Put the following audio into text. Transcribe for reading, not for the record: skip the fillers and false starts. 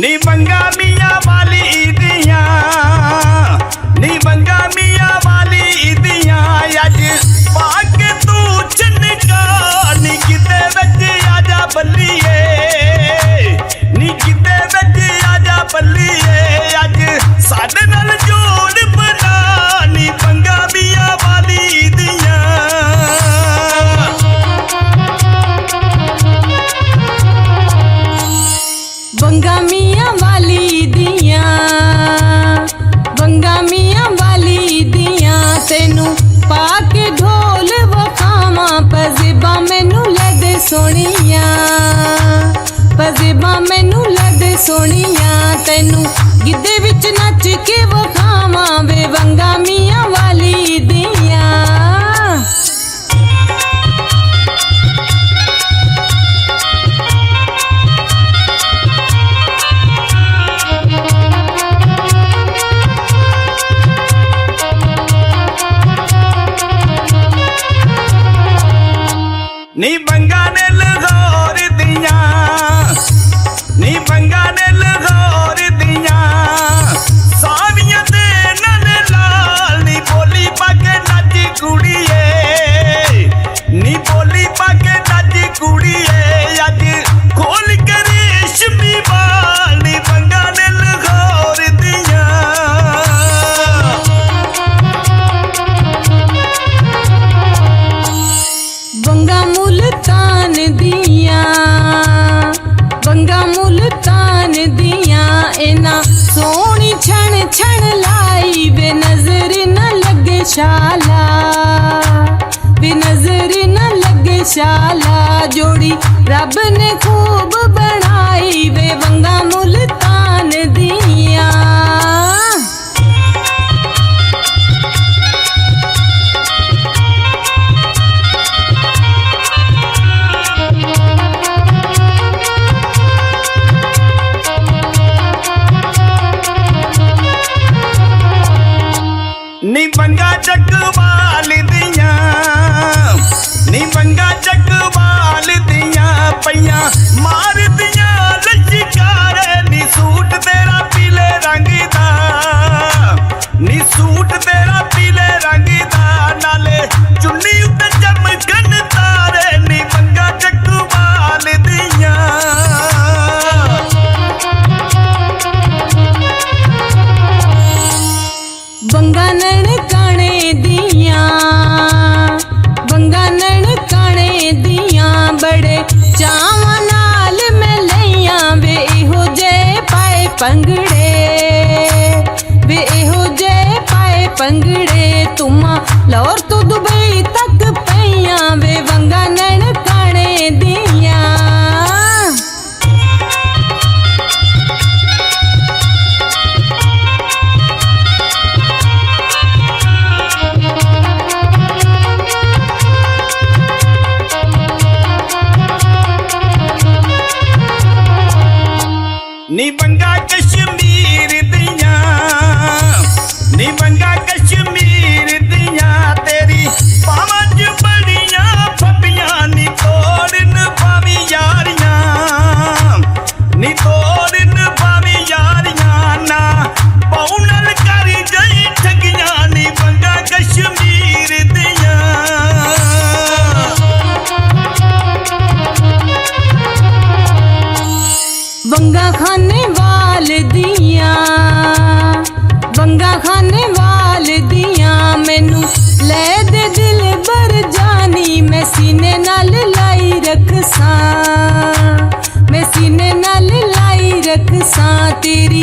नी बंगा मियाँ वाली ईदियाँ, नी बंगा मियाँ वाली ईदियाँ अज पाक तू चनका नी किते विच आजा बल्लीए, नी किते विच आजा बल्लीए अज साडे नाल जोड़ बना नी बंगा मियाँ वाली ईदियाँ। बंगा मियाँ वाली दियाँ, बंगा मियाँ वाली दियाँ तेनू पाके ढोल वखावा पजेबा मैनू लद सोनिया, पजेबा मैनू लद सोनिया तेनू गिद्धे विच नच के वखावा वे बंगा मियाँ वाली दियाँ। नी बंगा ने लाहौर दियाँ, नी बंगा ने लाहौर दियाँ सावियां दे नन लाल नी बोली पाके नच कुड़िए, नी बोली पाके नच कुड़िए अज खोल के रेशमी बाल नी बंगा ने लाहौर दियाँ। बंगा मुल्तान दियाँ, बंगा मुल्तान दियाँ इना सोनी छण छण लाई वे नजर न लगे शाला, वे नजर न लगे शाला जोड़ी रब ने खूब बनाई वे बंगा मुल्तान दियाँ। नी बंगा जगवाल दियाँ, नी बंगा जगवाल दियाँ पैया मार दियाँ लचकार नी सूट तेरा पीले रंग दा, नी सूट तेरा पीले रंग दा नाले चुन्नी उते चमकन तारे नी बंगा जगवाल दियाँ। बंगा ननकाने दियाँ, बंगा ननकाने दियाँ बड़े चावां नाल मैं लइयां वे इहो जे पाए पंगड़े, वे इहो जे पाए पंगड़े तुमा लाहौर तो दुबई तक पईयां वे बंगा ननकाने दियाँ। नी बंगा कश्मीर दियाँ, नी बंगा कश्मीर दियाँ तेरी पावज बड़ियाँ फबियाँ नी तोड़न पावी यारियाँ, नी तोड़न पावी यारियां ना पौनल करी गई ठगियाँ नी बंगा कश्मीर दियाँ। बंगा खाने वाल दियाँ, बंगा खाने वाल दियाँ मैनू ले दे दिल बर जानी मैं सीने नाल लाई रखसां, मैं सीने नाल लाई रखसां तेरी